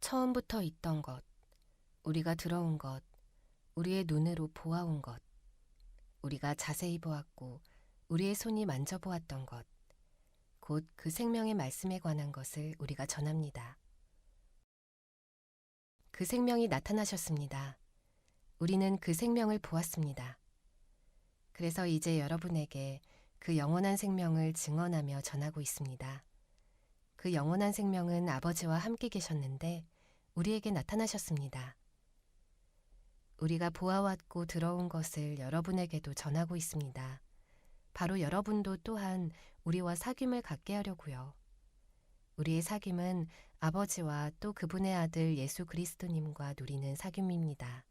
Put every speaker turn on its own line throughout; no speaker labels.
처음부터 있던 것, 우리가 들어온 것, 우리의 눈으로 보아온 것, 우리가 자세히 보았고 우리의 손이 만져보았던 것, 곧 그 생명의 말씀에 관한 것을 우리가 전합니다. 그 생명이 나타나셨습니다. 우리는 그 생명을 보았습니다. 그래서 이제 여러분에게 그 영원한 생명을 증언하며 전하고 있습니다. 그 영원한 생명은 아버지와 함께 계셨는데 우리에게 나타나셨습니다. 우리가 보아왔고 들어온 것을 여러분에게도 전하고 있습니다. 바로 여러분도 또한 우리와 사귐을 갖게 하려고요. 우리의 사귐은 아버지와 또 그분의 아들 예수 그리스도님과 누리는 사귐입니다.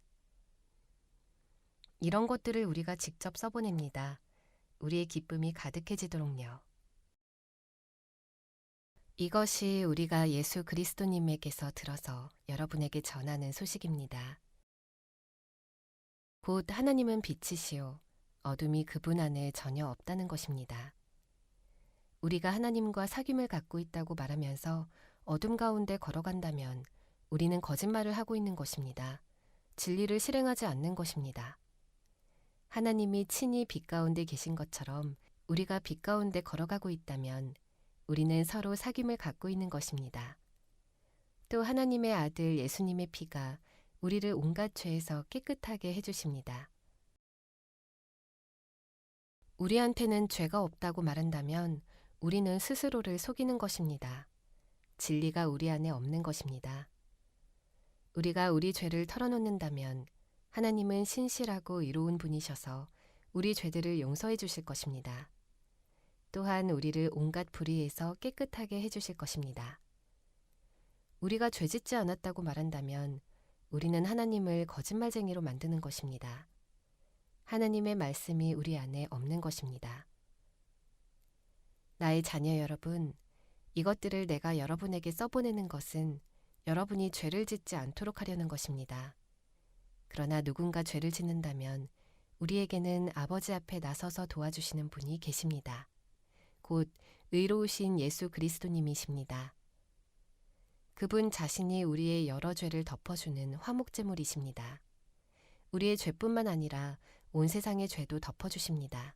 이런 것들을 우리가 직접 써보냅니다. 우리의 기쁨이 가득해지도록요. 이것이 우리가 예수 그리스도님에게서 들어서 여러분에게 전하는 소식입니다. 곧 하나님은 빛이시요 어둠이 그분 안에 전혀 없다는 것입니다. 우리가 하나님과 사귐을 갖고 있다고 말하면서 어둠 가운데 걸어간다면 우리는 거짓말을 하고 있는 것입니다. 진리를 실행하지 않는 것입니다. 하나님이 친히 빛 가운데 계신 것처럼 우리가 빛 가운데 걸어가고 있다면 우리는 서로 사귐을 갖고 있는 것입니다. 또 하나님의 아들 예수님의 피가 우리를 온갖 죄에서 깨끗하게 해주십니다. 우리한테는 죄가 없다고 말한다면 우리는 스스로를 속이는 것입니다. 진리가 우리 안에 없는 것입니다. 우리가 우리 죄를 털어놓는다면 하나님은 신실하고 의로운 분이셔서 우리 죄들을 용서해 주실 것입니다. 또한 우리를 온갖 불의에서 깨끗하게 해주실 것입니다. 우리가 죄짓지 않았다고 말한다면 우리는 하나님을 거짓말쟁이로 만드는 것입니다. 하나님의 말씀이 우리 안에 없는 것입니다. 나의 자녀 여러분, 이것들을 내가 여러분에게 써보내는 것은 여러분이 죄를 짓지 않도록 하려는 것입니다. 그러나 누군가 죄를 짓는다면 우리에게는 아버지 앞에 나서서 도와주시는 분이 계십니다. 곧 의로우신 예수 그리스도님이십니다. 그분 자신이 우리의 여러 죄를 덮어주는 화목제물이십니다. 우리의 죄뿐만 아니라 온 세상의 죄도 덮어주십니다.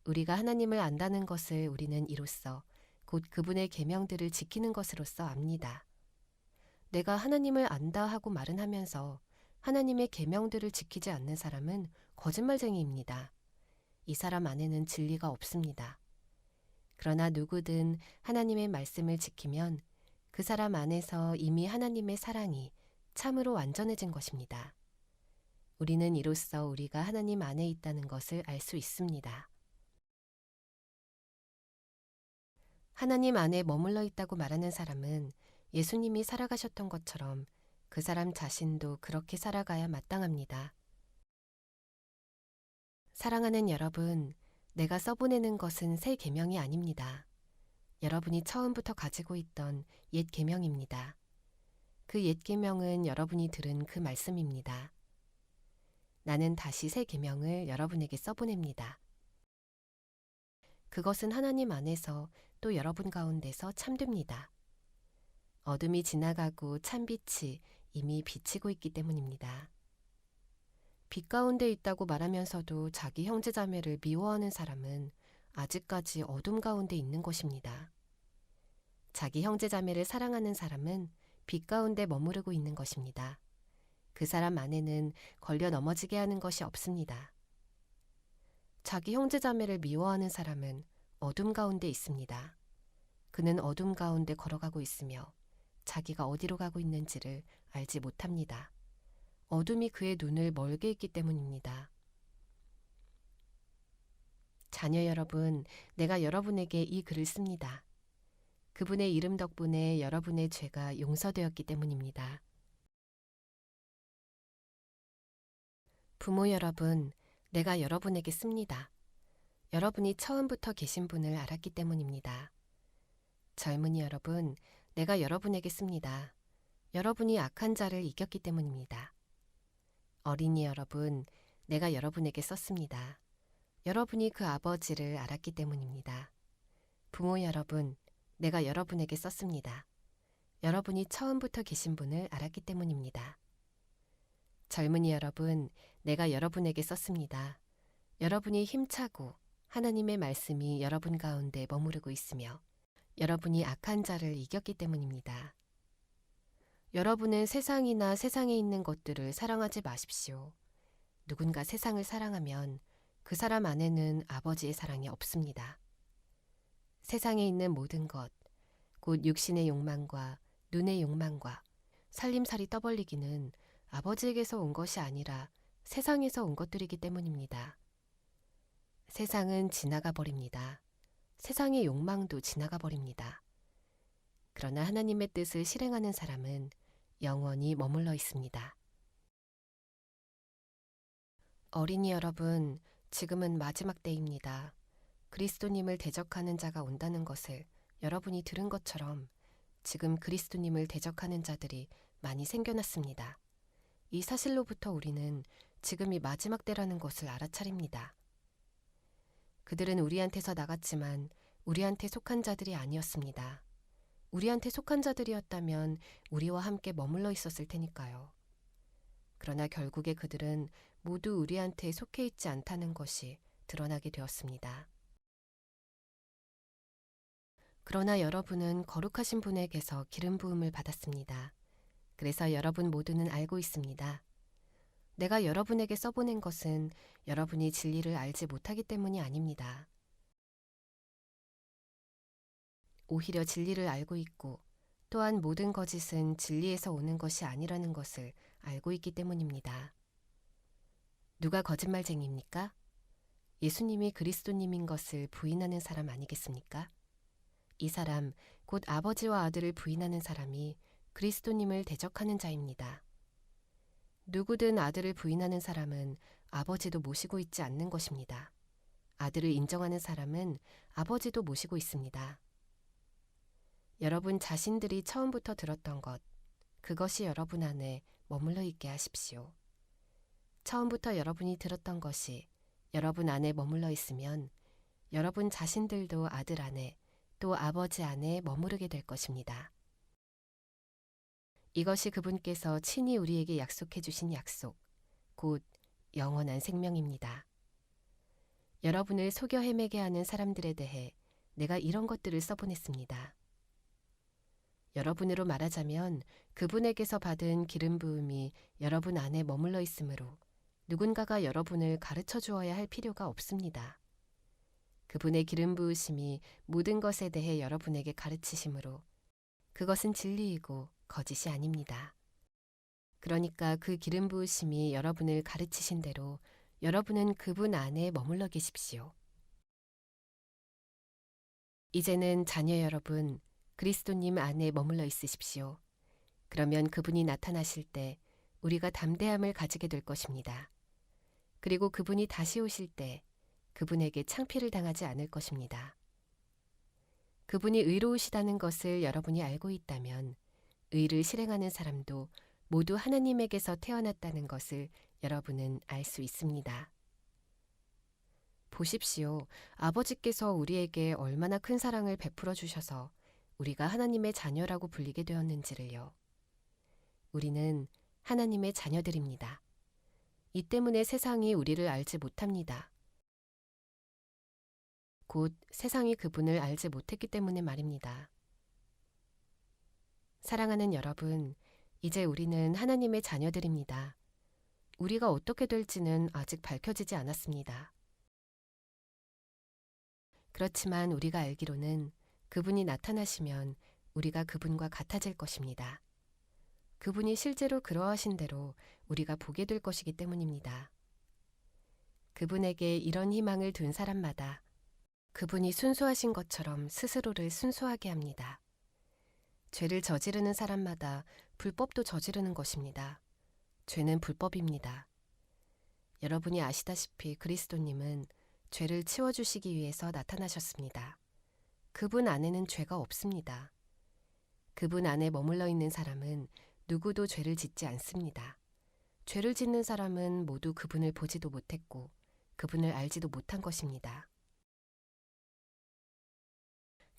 우리가 하나님을 안다는 것을 우리는 이로써 곧 그분의 계명들을 지키는 것으로서 압니다. 내가 하나님을 안다 하고 말은 하면서 하나님의 계명들을 지키지 않는 사람은 거짓말쟁이입니다. 이 사람 안에는 진리가 없습니다. 그러나 누구든 하나님의 말씀을 지키면 그 사람 안에서 이미 하나님의 사랑이 참으로 완전해진 것입니다. 우리는 이로써 우리가 하나님 안에 있다는 것을 알 수 있습니다. 하나님 안에 머물러 있다고 말하는 사람은 예수님이 살아가셨던 것처럼 그 사람 자신도 그렇게 살아가야 마땅합니다. 사랑하는 여러분, 내가 써보내는 것은 새 계명이 아닙니다. 여러분이 처음부터 가지고 있던 옛 계명입니다. 그 옛 계명은 여러분이 들은 그 말씀입니다. 나는 다시 새 계명을 여러분에게 써보냅니다. 그것은 하나님 안에서 또 여러분 가운데서 참됩니다. 어둠이 지나가고 참빛이 이미 비치고 있기 때문입니다. 빛 가운데 있다고 말하면서도 자기 형제자매를 미워하는 사람은 아직까지 어둠 가운데 있는 것입니다. 자기 형제자매를 사랑하는 사람은 빛 가운데 머무르고 있는 것입니다. 그 사람 안에는 걸려 넘어지게 하는 것이 없습니다. 자기 형제자매를 미워하는 사람은 어둠 가운데 있습니다. 그는 어둠 가운데 걸어가고 있으며 자기가 어디로 가고 있는지를 알지 못합니다. 어둠이 그의 눈을 멀게 했기 때문입니다. 자녀 여러분, 내가 여러분에게 이 글을 씁니다. 그분의 이름 덕분에 여러분의 죄가 용서되었기 때문입니다. 부모 여러분, 내가 여러분에게 씁니다. 여러분이 처음부터 계신 분을 알았기 때문입니다. 젊은이 여러분, 내가 여러분에게 씁니다. 여러분이 악한 자를 이겼기 때문입니다. 어린이 여러분, 내가 여러분에게 썼습니다. 여러분이 그 아버지를 알았기 때문입니다. 부모 여러분, 내가 여러분에게 썼습니다. 여러분이 처음부터 계신 분을 알았기 때문입니다. 젊은이 여러분, 내가 여러분에게 썼습니다. 여러분이 힘차고 하나님의 말씀이 여러분 가운데 머무르고 있으며 여러분이 악한 자를 이겼기 때문입니다. 여러분은 세상이나 세상에 있는 것들을 사랑하지 마십시오. 누군가 세상을 사랑하면 그 사람 안에는 아버지의 사랑이 없습니다. 세상에 있는 모든 것, 곧 육신의 욕망과 눈의 욕망과 살림살이 떠벌리기는 아버지에게서 온 것이 아니라 세상에서 온 것들이기 때문입니다. 세상은 지나가 버립니다. 세상의 욕망도 지나가 버립니다. 그러나 하나님의 뜻을 실행하는 사람은 영원히 머물러 있습니다. 어린이 여러분, 지금은 마지막 때입니다. 그리스도님을 대적하는 자가 온다는 것을 여러분이 들은 것처럼 지금 그리스도님을 대적하는 자들이 많이 생겨났습니다. 이 사실로부터 우리는 지금이 마지막 때라는 것을 알아차립니다. 그들은 우리한테서 나갔지만 우리한테 속한 자들이 아니었습니다. 우리한테 속한 자들이었다면 우리와 함께 머물러 있었을 테니까요. 그러나 결국에 그들은 모두 우리한테 속해 있지 않다는 것이 드러나게 되었습니다. 그러나 여러분은 거룩하신 분에게서 기름 부음을 받았습니다. 그래서 여러분 모두는 알고 있습니다. 내가 여러분에게 써보낸 것은 여러분이 진리를 알지 못하기 때문이 아닙니다. 오히려 진리를 알고 있고 또한 모든 거짓은 진리에서 오는 것이 아니라는 것을 알고 있기 때문입니다. 누가 거짓말쟁이입니까? 예수님이 그리스도님인 것을 부인하는 사람 아니겠습니까? 이 사람, 곧 아버지와 아들을 부인하는 사람이 그리스도님을 대적하는 자입니다. 누구든 아들을 부인하는 사람은 아버지도 모시고 있지 않는 것입니다. 아들을 인정하는 사람은 아버지도 모시고 있습니다. 여러분 자신들이 처음부터 들었던 것, 그것이 여러분 안에 머물러 있게 하십시오. 처음부터 여러분이 들었던 것이 여러분 안에 머물러 있으면 여러분 자신들도 아들 안에 또 아버지 안에 머무르게 될 것입니다. 이것이 그분께서 친히 우리에게 약속해 주신 약속, 곧 영원한 생명입니다. 여러분을 속여 헤매게 하는 사람들에 대해 내가 이런 것들을 써보냈습니다. 여러분으로 말하자면 그분에게서 받은 기름 부음이 여러분 안에 머물러 있으므로 누군가가 여러분을 가르쳐 주어야 할 필요가 없습니다. 그분의 기름 부으심이 모든 것에 대해 여러분에게 가르치심으로 그것은 진리이고 거짓이 아닙니다. 그러니까 그 기름 부으심이 여러분을 가르치신 대로 여러분은 그분 안에 머물러 계십시오. 이제는 자녀 여러분, 그리스도님 안에 머물러 있으십시오. 그러면 그분이 나타나실 때 우리가 담대함을 가지게 될 것입니다. 그리고 그분이 다시 오실 때 그분에게 창피를 당하지 않을 것입니다. 그분이 의로우시다는 것을 여러분이 알고 있다면 의를 실행하는 사람도 모두 하나님에게서 태어났다는 것을 여러분은 알 수 있습니다. 보십시오. 아버지께서 우리에게 얼마나 큰 사랑을 베풀어 주셔서 우리가 하나님의 자녀라고 불리게 되었는지를요. 우리는 하나님의 자녀들입니다. 이 때문에 세상이 우리를 알지 못합니다. 곧 세상이 그분을 알지 못했기 때문에 말입니다. 사랑하는 여러분, 이제 우리는 하나님의 자녀들입니다. 우리가 어떻게 될지는 아직 밝혀지지 않았습니다. 그렇지만 우리가 알기로는 그분이 나타나시면 우리가 그분과 같아질 것입니다. 그분이 실제로 그러하신 대로 우리가 보게 될 것이기 때문입니다. 그분에게 이런 희망을 둔 사람마다 그분이 순수하신 것처럼 스스로를 순수하게 합니다. 죄를 저지르는 사람마다 불법도 저지르는 것입니다. 죄는 불법입니다. 여러분이 아시다시피 그리스도님은 죄를 치워주시기 위해서 나타나셨습니다. 그분 안에는 죄가 없습니다. 그분 안에 머물러 있는 사람은 누구도 죄를 짓지 않습니다. 죄를 짓는 사람은 모두 그분을 보지도 못했고 그분을 알지도 못한 것입니다.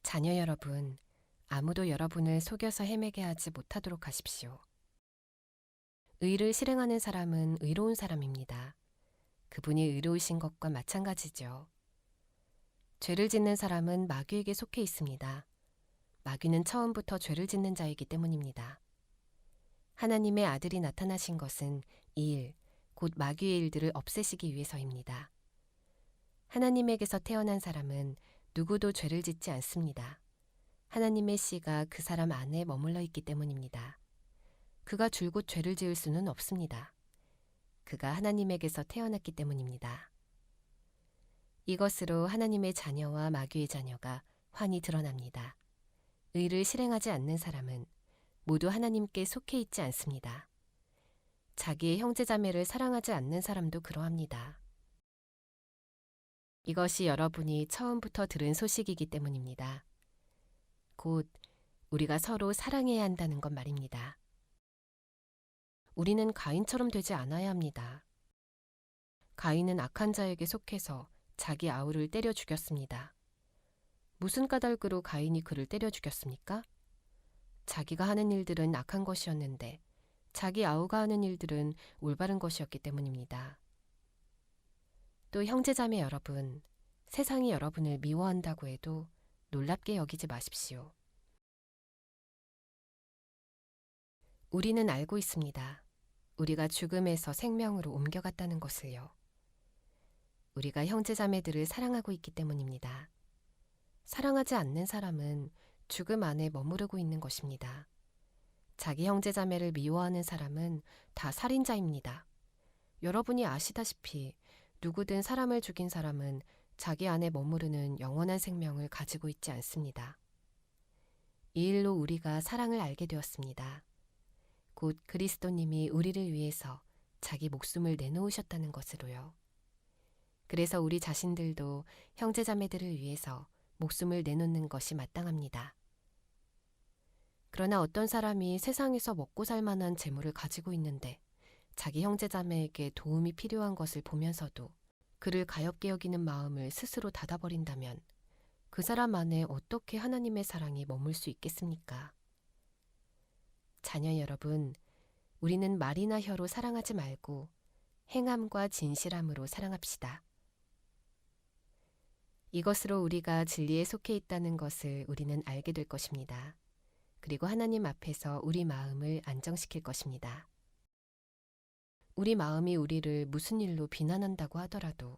자녀 여러분, 아무도 여러분을 속여서 헤매게 하지 못하도록 하십시오. 의를 실행하는 사람은 의로운 사람입니다. 그분이 의로우신 것과 마찬가지죠. 죄를 짓는 사람은 마귀에게 속해 있습니다. 마귀는 처음부터 죄를 짓는 자이기 때문입니다. 하나님의 아들이 나타나신 것은 이 일, 곧 마귀의 일들을 없애시기 위해서입니다. 하나님에게서 태어난 사람은 누구도 죄를 짓지 않습니다. 하나님의 씨가 그 사람 안에 머물러 있기 때문입니다. 그가 줄곧 죄를 지을 수는 없습니다. 그가 하나님에게서 태어났기 때문입니다. 이것으로 하나님의 자녀와 마귀의 자녀가 환히 드러납니다. 의를 실행하지 않는 사람은 모두 하나님께 속해 있지 않습니다. 자기의 형제자매를 사랑하지 않는 사람도 그러합니다. 이것이 여러분이 처음부터 들은 소식이기 때문입니다. 곧 우리가 서로 사랑해야 한다는 것 말입니다. 우리는 가인처럼 되지 않아야 합니다. 가인은 악한 자에게 속해서 자기 아우를 때려 죽였습니다. 무슨 까닭으로 가인이 그를 때려 죽였습니까? 자기가 하는 일들은 악한 것이었는데 자기 아우가 하는 일들은 올바른 것이었기 때문입니다. 또 형제자매 여러분, 세상이 여러분을 미워한다고 해도 놀랍게 여기지 마십시오. 우리는 알고 있습니다. 우리가 죽음에서 생명으로 옮겨갔다는 것을요. 우리가 형제자매들을 사랑하고 있기 때문입니다. 사랑하지 않는 사람은 죽음 안에 머무르고 있는 것입니다. 자기 형제자매를 미워하는 사람은 다 살인자입니다. 여러분이 아시다시피 누구든 사람을 죽인 사람은 자기 안에 머무르는 영원한 생명을 가지고 있지 않습니다. 이 일로 우리가 사랑을 알게 되었습니다. 곧 그리스도님이 우리를 위해서 자기 목숨을 내놓으셨다는 것으로요. 그래서 우리 자신들도 형제자매들을 위해서 목숨을 내놓는 것이 마땅합니다. 그러나 어떤 사람이 세상에서 먹고 살 만한 재물을 가지고 있는데 자기 형제자매에게 도움이 필요한 것을 보면서도 그를 가엾게 여기는 마음을 스스로 닫아버린다면 그 사람 안에 어떻게 하나님의 사랑이 머물 수 있겠습니까? 자녀 여러분, 우리는 말이나 혀로 사랑하지 말고 행함과 진실함으로 사랑합시다. 이것으로 우리가 진리에 속해 있다는 것을 우리는 알게 될 것입니다. 그리고 하나님 앞에서 우리 마음을 안정시킬 것입니다. 우리 마음이 우리를 무슨 일로 비난한다고 하더라도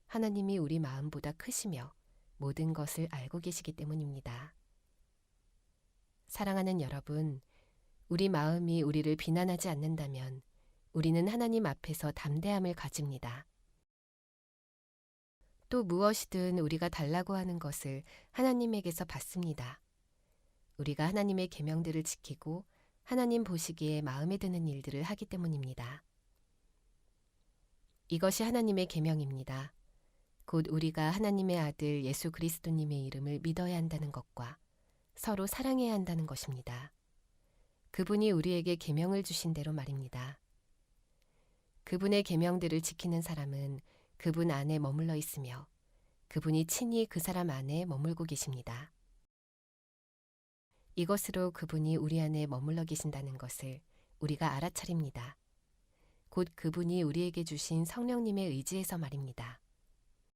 하나님이 우리 마음보다 크시며 모든 것을 알고 계시기 때문입니다. 사랑하는 여러분, 우리 마음이 우리를 비난하지 않는다면 우리는 하나님 앞에서 담대함을 가집니다. 또 무엇이든 우리가 달라고 하는 것을 하나님에게서 받습니다. 우리가 하나님의 계명들을 지키고 하나님 보시기에 마음에 드는 일들을 하기 때문입니다. 이것이 하나님의 계명입니다. 곧 우리가 하나님의 아들 예수 그리스도님의 이름을 믿어야 한다는 것과 서로 사랑해야 한다는 것입니다. 그분이 우리에게 계명을 주신 대로 말입니다. 그분의 계명들을 지키는 사람은 그분 안에 머물러 있으며 그분이 친히 그 사람 안에 머물고 계십니다. 이것으로 그분이 우리 안에 머물러 계신다는 것을 우리가 알아차립니다. 곧 그분이 우리에게 주신 성령님의 의지에서 말입니다.